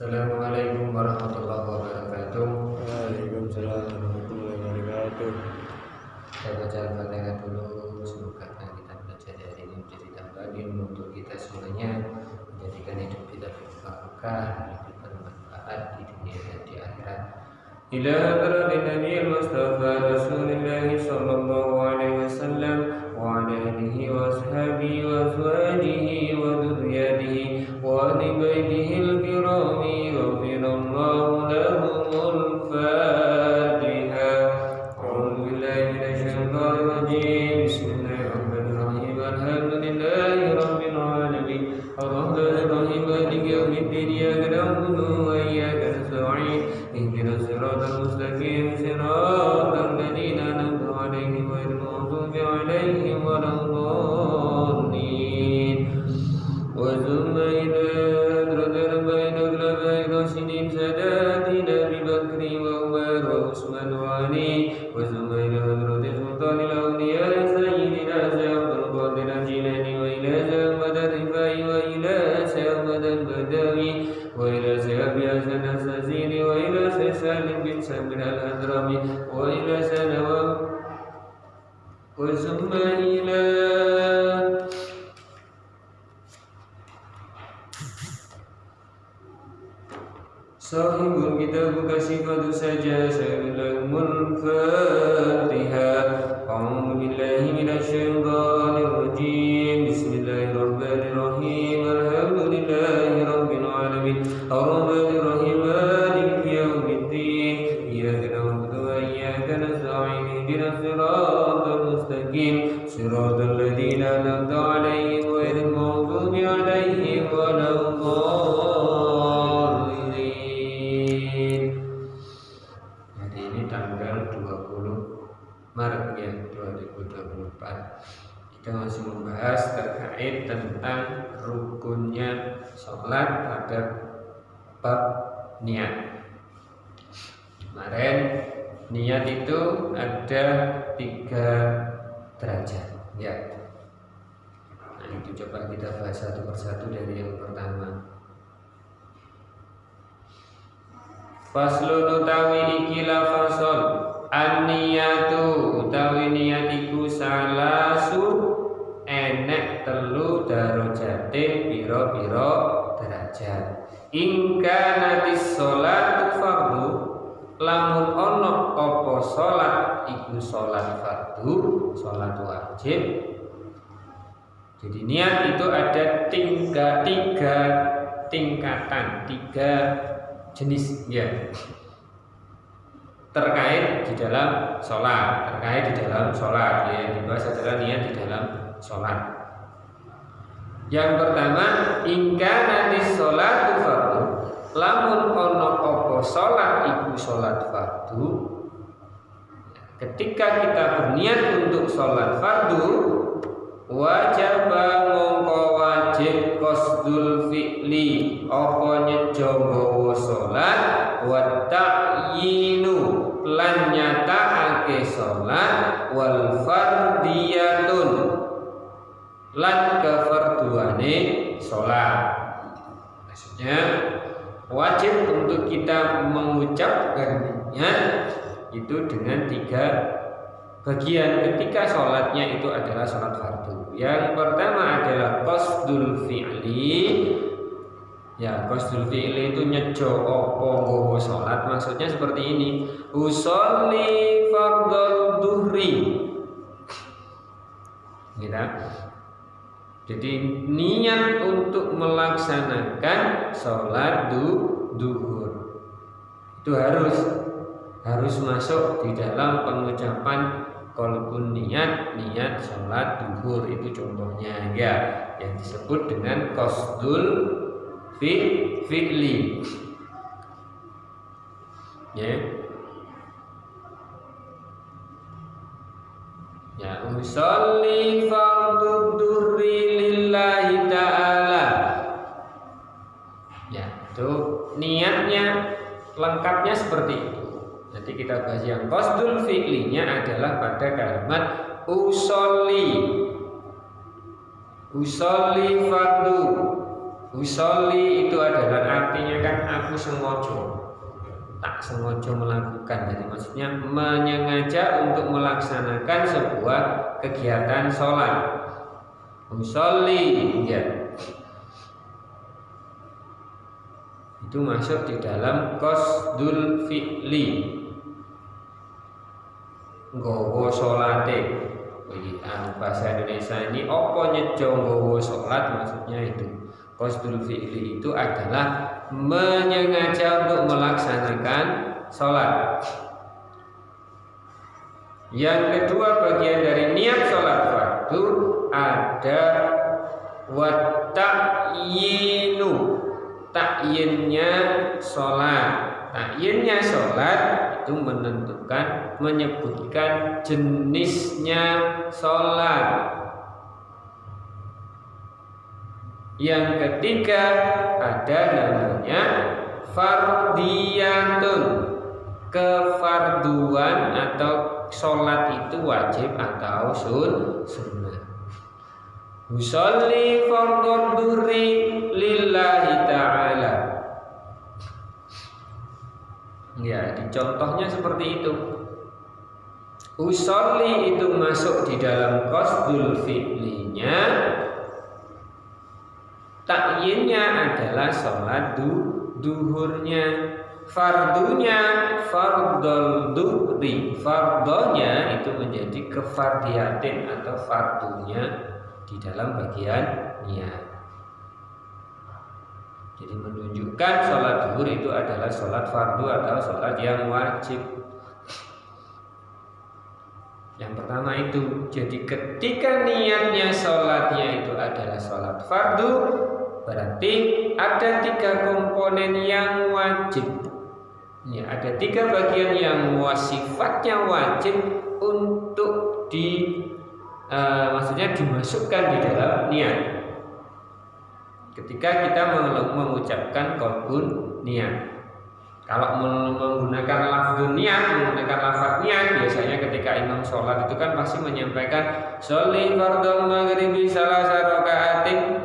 Assalamualaikum warahmatullahi wabarakatuh. Waalaikumsalam warahmatullahi wabarakatuh. Kita baca Al-Fatihah dulu. Semoga kita belajar hari ini menjadi tambahan ilmu untuk kita semuanya, menjadikan hidup kita berbarokah, lebih bermanfaat di dunia dan di akhirat. Ila hadratin Nabi Mustafa Rasulullah sallallahu alaihi wasallam wa ala alihi wa ashabihi wa azwajihi wa dzurriyyatihi wa ahli baitihi al-kirami ghafirallahu lahumul Fatihah. A'udzu billahi minasyaitonir rajim. Bismillahirrahmanirrahim. Alhamdulillahi rabbil alamin. Arrahmanir rahim. Maliki yaumiddin. Iyyaka na'budu wa iyyaka nasta'in. Ihdinas siratal mustaqim. Siratal ladzina an'amta 'alaihim ghairil maghdubi 'alaihim waladdallin. Wa zumaina radana baina al-abai rasidin sadatina bi Bakri wa Umar wa Utsman wa Ali. Wa zumaina hadratis sultanil awliya sayyidina Abdul Qadir al-Jilani wa ila Ahmad al-Rifai wa ila Ahmad al-Badawi wa ila Abi Hasan al-Sazili wa ila Salim bin Samir al-Hadrami wa ila Sanawa wa zumaina sahibul kitab kasifatu saja sayyidul Fatihah. A'udzu billahi minasyaitonir rajim. Bismillahirrahmanirrahim. Alhamdulillahi rabbil alamin. Arrahmanir rahim. Maliki yaumiddin. Iyyaka na'budu wa iyyaka nasta'in. Ihdinas siratal mustaqim. Siratal ladzina an'amta 'alaihim ghairil maghdubi 'alaihim waladdallin. Hari ini tanggal 20 Maret ya 2024. Kita masih membahas terkait tentang rukunnya sholat pada bab niat. Kemarin niat itu ada 3 derajat ya. Nah itu coba kita bahas satu persatu dari yang pertama. Faslun utawi ikilah fasol an-niyatu utawi niyatiku salasu enek telu darajatin piro-piro derajat. Ingka natis sholatu fardu lamun ono opo sholat iku sholat fardu, sholat wajib. Jadi niat itu ada tiga tingkatan, 3 jenis ya, terkait di dalam sholat, ya, yang dibahas adalah niat di dalam sholat. Yang pertama, ingka nanti sholat fardu, lamun ono opo sholat iku sholat fardu. Ketika kita berniat untuk sholat fardu, wajib mongko wajib qasdul fi'li apa nyejowo sholat wa ta'yinu lan nyatakake sholat wal fardiyatun lan kefarduane sholat. Maksudnya wajib untuk kita mengucapkan niat itu dengan 3 bagian ketika sholatnya itu adalah sholat fardu. Yang pertama adalah qasdul fi'li. Ya, qasdul fi'li itu nyejo opo nggawa sholat. Maksudnya seperti ini. Usolli fardhu duhri. Gitu. Jadi niat untuk melaksanakan sholat duhur itu harus masuk di dalam pengucapan qalbun niat sholat duhur. Itu contohnya ya, yang disebut dengan qasdul fi'li ya. Ya, usolli fardhu duhri lillahi ta'ala. Ya, itu niatnya lengkapnya seperti itu. Nanti kita bahas yang qasdul fi'linya adalah pada kalimat usolli fardu Usolli itu adalah artinya kan aku sengaja, tak sengaja melakukan. Jadi maksudnya menyengaja untuk melaksanakan sebuah kegiatan sholat. Usolli ya, itu masuk di dalam qasdul fi'li, nggawa sholate. Bahasa Indonesia ini apa nyejo nggawa sholat, maksudnya itu qasdul fi'li itu adalah menyengaja untuk melaksanakan sholat. Yang kedua, bagian dari niat sholat fardu ada ta'yinu, ta'yinnya sholat. Ta'yinnya sholat itu menentukan, menyebutkan jenisnya sholat. Yang ketiga ada namanya fardiyatun, kefarduan atau sholat itu wajib atau sunnah. Usolli fardhu dhuhri lillahi ta'ala. Ya, di contohnya seperti itu. Usolli itu masuk di dalam qasdul fi'linya. Ta'yinnya adalah sholat duhurnya. Fardunya fardul duhri, fardonya itu menjadi kefardiyatin atau fardunya di dalam bagian niat. Jadi menunjukkan sholat duhur itu adalah sholat fardu atau sholat yang wajib. Yang pertama itu, jadi ketika niatnya sholatnya itu adalah sholat fardu, berarti ada 3 komponen yang wajib. Ya, ada 3 bagian yang sifatnya wajib untuk maksudnya dimasukkan di dalam niat. Ketika kita mengucapkan qalbun niat. Kalau menggunakan lafzun niat, menggunakan lafaz niat, biasanya ketika imam sholat itu kan pasti menyampaikan sholli fardhu maghribi salasa rakaatin,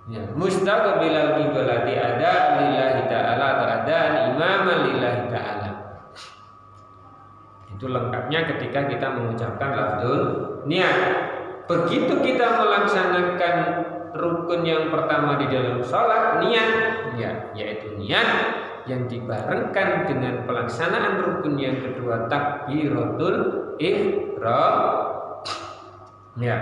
ya, mustaqbilal qiblati ada lillahi ta'ala atau ada imaman lillahi ta'ala. Itu lengkapnya ketika kita mengucapkan lafzun niat. Begitu kita melaksanakan rukun yang pertama di dalam sholat, niat, ya, yaitu niat yang dibarengkan dengan pelaksanaan rukun yang kedua, takbiratul ihram. Ya,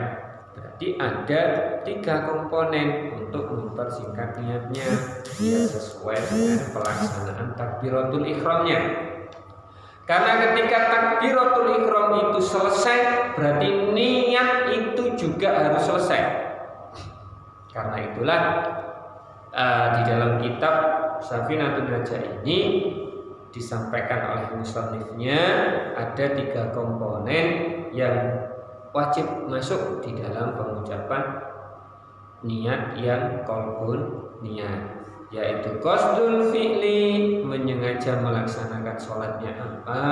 berarti ada 3 komponen untuk mempersingkat niatnya, ya, sesuai dengan pelaksanaan takbiratul ihramnya. Karena ketika takbiratul ihram itu selesai, berarti niat itu juga harus selesai. Karena itulah di dalam kitab Safinatun Najah ini disampaikan oleh musannifnya ada 3 komponen yang wajib masuk di dalam pengucapan niat yang qalbun niat, yaitu qasdul fi'li, menyengaja melaksanakan sholatnya apa,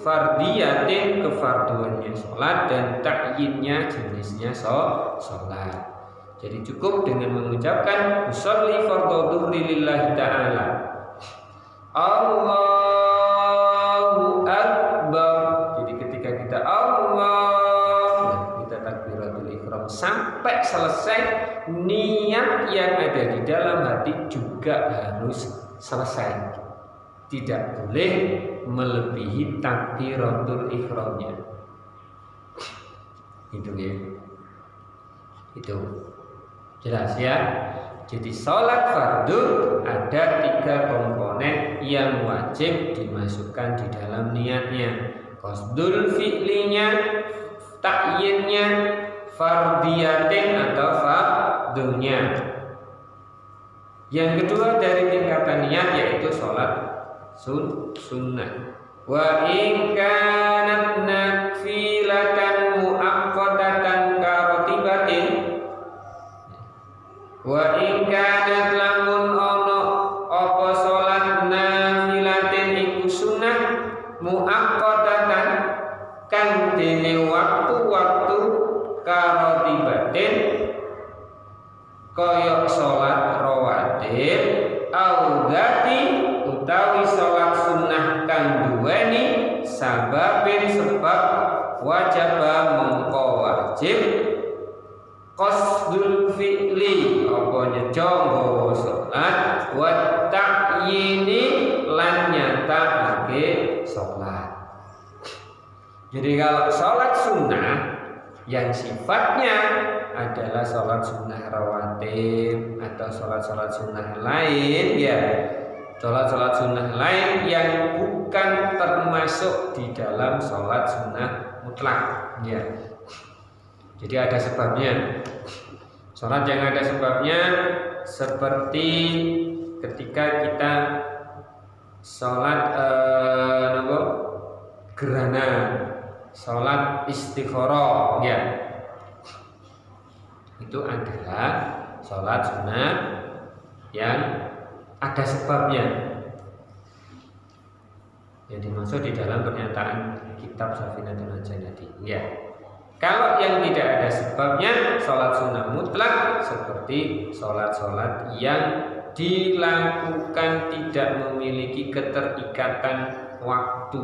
fardiyatin, kefarduannya sholat, dan ta'yinnya jenisnya sholat. Jadi cukup dengan mengucapkan usolli fardhu dhuhri lillahi ta'ala, Allahu Akbar. Jadi ketika kita Allah, kita takbiratul ihram sampai selesai, niat yang ada di dalam hati juga harus selesai. Tidak boleh melebihi takbiratul ihramnya. Itu ya. Itu jelas ya. Jadi sholat fardu ada 3 komponen yang wajib dimasukkan di dalam niatnya. Qasdul fi'linya, ta'yinnya, fardiyatin atau fardunya. Yang kedua dari tingkatan niat yaitu sholat sunnah. Wa in kanat nafilatan muaqqatatan karatibatin, wa in kanat lamun ono apa sholat nafilatin iku sunnah muaqqatatan kang dene waktu-waktu karatibatin fardhati utawi salat sunnah kang duweni sababin sebab wajaba mongko wajib qasdul fi'li apa nyejo nggawa salat wa ta'yini lan nyatakake salat. Jadi kalau salat sunnah yang sifatnya adalah salat sunnah rawatib atau salat-salat sunnah lain, ya salat-salat sunnah lain yang bukan termasuk di dalam salat sunnah mutlak, ya. Jadi ada sebabnya. Salat yang ada sebabnya seperti ketika kita salat gerhana, salat istikharah, ya. Itu adalah salat sunnah yang ada sebabnya. Yang dimaksud di dalam pernyataan kitab Safinatul Anjani, ya. Kalau yang tidak ada sebabnya, salat sunnah mutlak seperti salat-salat yang dilakukan tidak memiliki keterikatan waktu.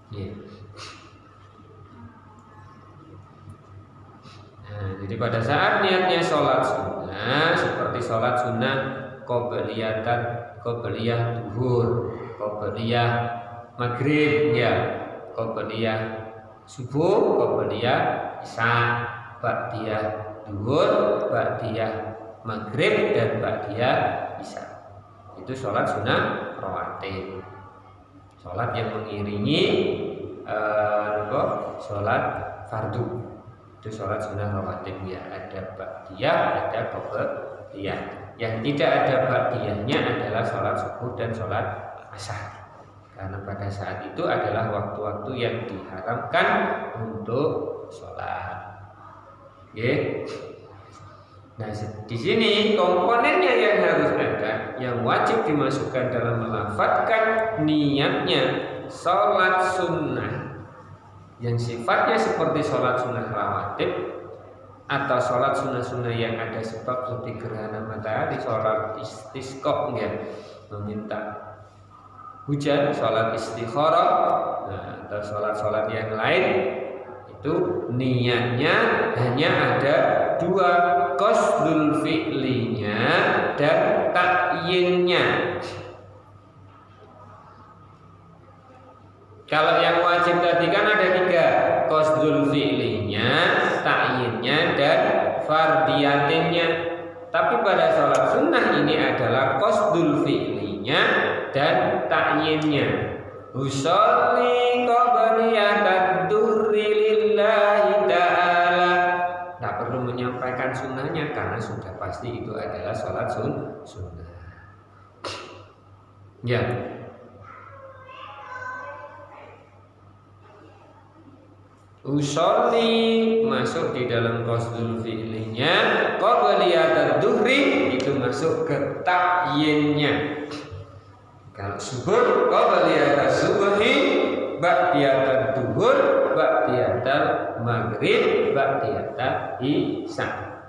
Ya. Nah, jadi pada saat niatnya sholat sunnah seperti sholat sunnah qobliyah duhur, qobliyah maghrib, ya, qobliyah subuh, qobliyah isya, ba'diyah duhur, ba'diyah maghrib, dan ba'diyah isya. Itu sholat sunnah rawatib. Sholat yang mengiringi sholat fardu. Itu sholat sunnah rawatib, ya. Ada ba'diyah, ada qobliyah. Yang tidak ada ba'diyahnya adalah sholat subuh dan sholat asar. Karena pada saat itu adalah waktu-waktu yang diharamkan untuk sholat. Okay. Nah, di sini komponennya yang harus ada, yang wajib dimasukkan dalam melafadzkan niatnya sholat sunnah yang sifatnya seperti sholat sunnah rawatib atau sholat sunnah-sunnah yang ada sebab seperti gerhana matahari, sholat istisqa, ya, meminta hujan, sholat istikharah, nah, atau sholat-sholat yang lain, itu niatnya hanya ada dua, qasdul fi'linya dan ta'yinnya. Kalau yang wajib tadi kan ada tiga, qasdul fi'linya, ta'yinnya, dan fardiyatinnya. Tapi pada sholat sunnah ini adalah qasdul fi'linya dan ta'yinnya. Usolli qabliyatad duhri lillahi ta'ala. Tak perlu menyampaikan sunnahnya karena sudah pasti itu adalah sholat sunnah. Ya. Usolli masuk di dalam qasdul fi'linya, qabliyatad duhri itu masuk ke ta'yinnya. Kalau subuh, qabliyatad subhi, ba'diyatad duhur, ba'diyatad maghrib, ba'diyatad isya.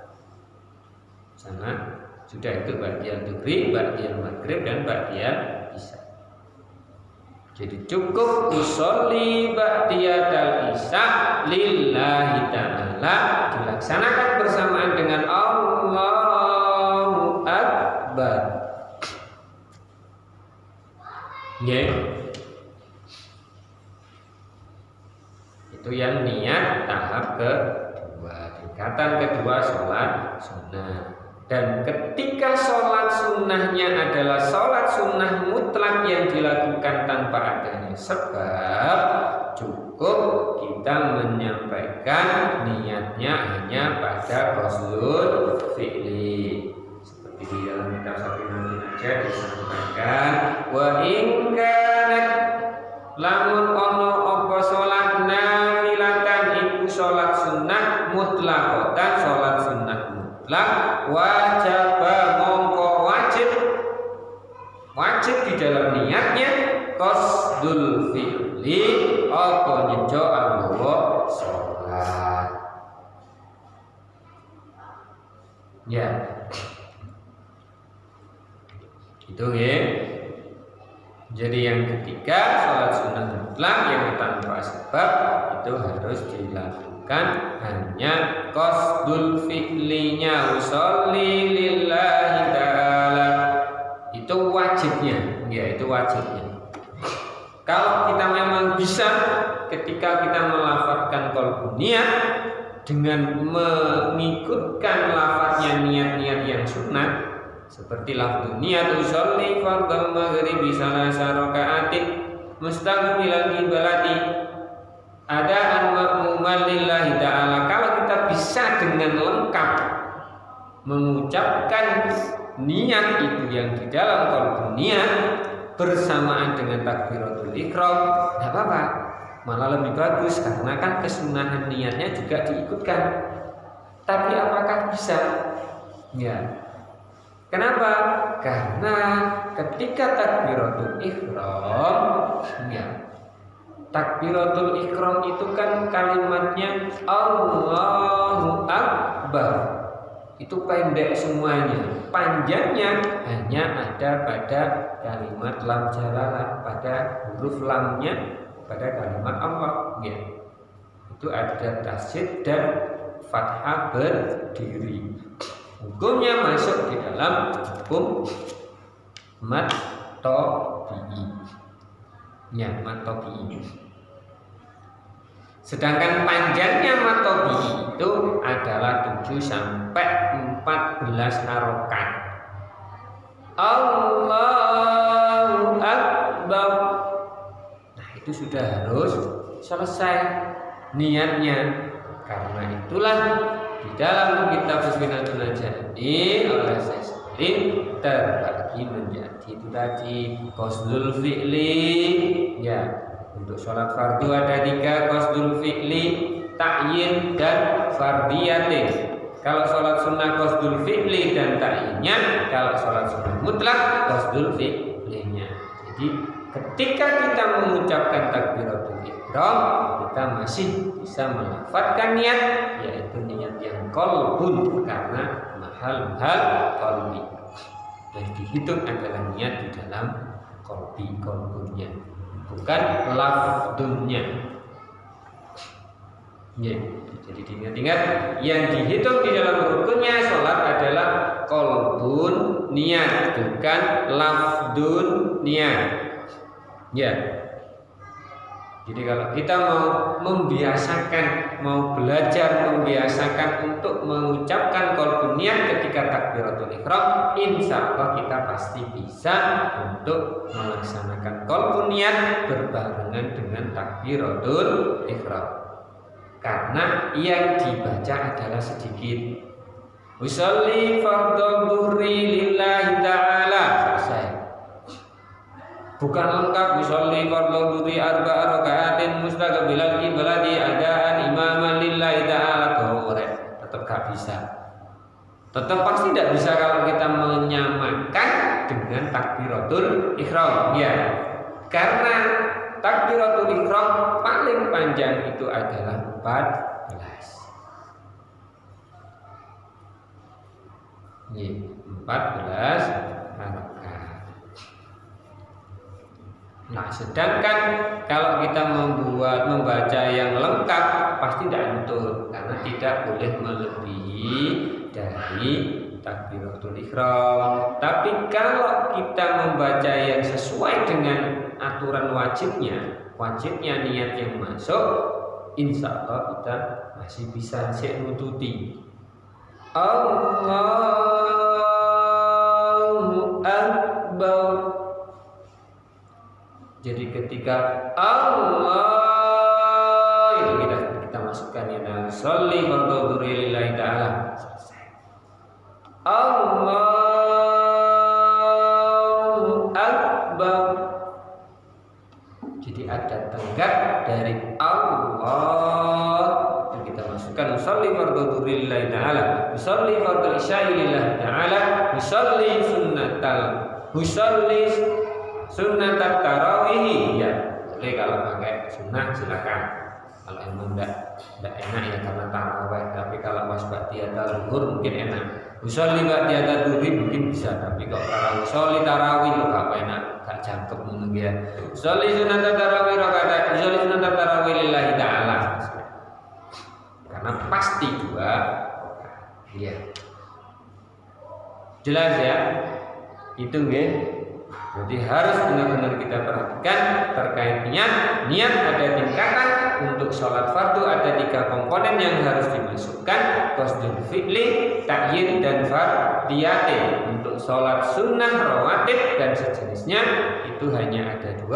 Sama, sudah itu ba'diyat duhri, ba'diyat maghrib, dan ba'diyat isya. Jadi cukup usolli ba'diyatal isya lillahi ta'ala dilaksanakan bersamaan dengan Allahu Akbar. Ya. Itu yang niat tahap kedua, tingkatan kedua sholat sunnah. Dan ketika sholat sunnahnya adalah sholat sunnah mutlak yang dilakukan tanpa adanya sebab, cukup kita menyampaikan niatnya hanya pada qasdul fi'li. Seperti di dalam kitab Safinatul Anjani disampaikan, wa in kanat lamun ono apa sholat nafilatan iku sholat sunnah mutlaqatan, sholat sunnah mutlak wajib mongko wajib di dalam niatnya qasdul fi'li apa nyejo anggawa sholat, ya. Itu ya. Jadi yang ketiga, sholat sunnah mutlak yang tanpa sebab itu harus dilakukan hanya qasdul fi'linya, usolli lillahi ta'ala. Itu wajibnya, ya itu wajibnya. Kalau kita memang bisa ketika kita melafazkan qalbun niat dengan mengikutkan lafaznya niat-niat yang sunnah, seperti lafaz niat usolli fardal maghribi salasa raka'atin mustaqbilal qiblati adaan ma'muman lillahi ta'ala. Kalau kita bisa dengan lengkap mengucapkan niat itu yang di dalam qalbun niat bersamaan dengan takbiratul ihram, tidak apa-apa, malah lebih bagus karena kan kesunahan niatnya juga diikutkan. Tapi apakah bisa? Ya. Kenapa? Karena ketika takbiratul ihram, ya, takbiratul ihram itu kan kalimatnya Allahu Akbar. Itu pendek semuanya. Panjangnya hanya ada pada kalimat lam jalalah, pada huruf lamnya pada kalimat Allah. Ya. Itu ada tasydid dan fathah berdiri. Hukumnya masuk di dalam hukum mat tabi'i. Ya, mat tabi'i. Sedangkan panjangnya mat tabi'i itu adalah 7 sampai 14 harokat. Allahu Akbar. Nah, itu sudah harus selesai niatnya. Karena itulah di dalam kitab Musbinatul Najati oleh Syekh Salim terbagi menjadi itu tadi qasdul fi'li, ya, untuk sholat fardu ada 3 qasdul fi'li, ta'yin dan fardiyatin. Kalau sholat sunnah qasdul fi'li dan ta'yinnya, kalau sholat sunnah mutlak qasdul fi'linya. Jadi ketika kita mengucapkan takbiratul ihram, kita masih bisa melafazkan niat, yaitu niat yang qalbun, karena mahal qalbi. Dan dihitung adalah niat di dalam qalbunnya, bukan lafdunnya. Ya, jadi diingat-ingat yang dihitung di dalam rukunnya sholat adalah qalbun niat, bukan lafdun niat. Ya. Jadi kalau kita mau membiasakan, mau belajar membiasakan untuk mengucapkan qalbun niat ketika takbiratul ihram, insya Allah kita pasti bisa untuk melaksanakan qalbun niat berbarengan dengan takbiratul ihram. Karena yang dibaca adalah sedikit. Usolli fardhu dhuhri lillahi ta'ala, selesai. Bukan lengkap usolli fardhu dhuhri arba'a raka'atin mustaqbilal qiblati adaan imaman lillahi ta'ala, tetap gak bisa. Tetap pasti tidak bisa kalau kita menyamakan dengan takbiratul ihram, ya. Karena takbiratul ihram paling panjang itu adalah 14. Ini 14 rakaat. Nah, sedangkan kalau kita membaca yang lengkap pasti tidak betul, karena tidak boleh melebihi dari takbiratul ihram. Tapi kalau kita membaca yang sesuai dengan aturan wajibnya niat yang masuk, insya Allah kita masih bisa nututi Allahu Akbar. Jadi ketika Allah itu kita masukkan ya sholli fardhu lillahi ta'ala, selesai. Allahu Akbar. Jadi ada tenggak dari Allah yang kita masukkan sholli fardhu lillahi ta'ala, sholli fardhu isya'i lillahi ta'ala, sholli sunnatat tarawih, ya. Boleh kalau pakai sunnah silakan. Kalau emang enggak enak ya karena tarawih, tapi kalau pas ba'diyah zuhur mungkin enak. Usolli ba'da duhri mungkin bisa, tapi kok tarawih usolli tarawih kok gak enak, gak jangkep ngono ya. Usolli sunat tarawih rakaat, usolli sunat tarawih lillahi ta'ala. Karena pasti dua. Iya. Jelas ya? Itu nggih. Jadi harus benar-benar kita perhatikan terkait niat. Niat ada tingkatan. Untuk sholat fardu ada 3 komponen yang harus dimasukkan: qasdul fi'li, ta'yin, dan fardiyate. Untuk sholat sunnah, rawatib, dan sejenisnya itu hanya ada 2,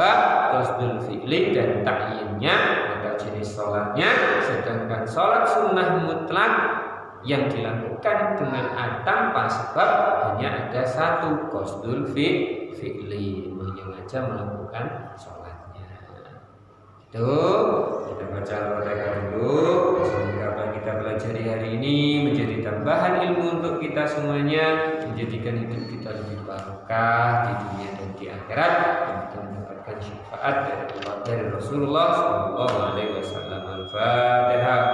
qasdul fi'li dan ta'yinnya ada jenis sholatnya. Sedangkan sholat sunnah mutlak yang dilakukan dengan tanpa sebab hanya ada 1, qasdul fi'li, menyengaja melakukan sholatnya. Itu kita baca Al-Fatihah dulu. Semoga apa yang kita pelajari hari ini menjadi tambahan ilmu untuk kita semuanya, menjadikan hidup kita lebih barokah di dunia dan di akhirat, dan kita mendapatkan syafaat dari Rasulullah Sallallahu Alaihi Wasallam. Al-Fatihah.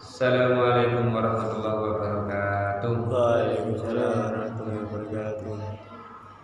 Assalamualaikum warahmatullahi wabarakatuh. Waalaikumsalam warahmatullahi wabarakatuh.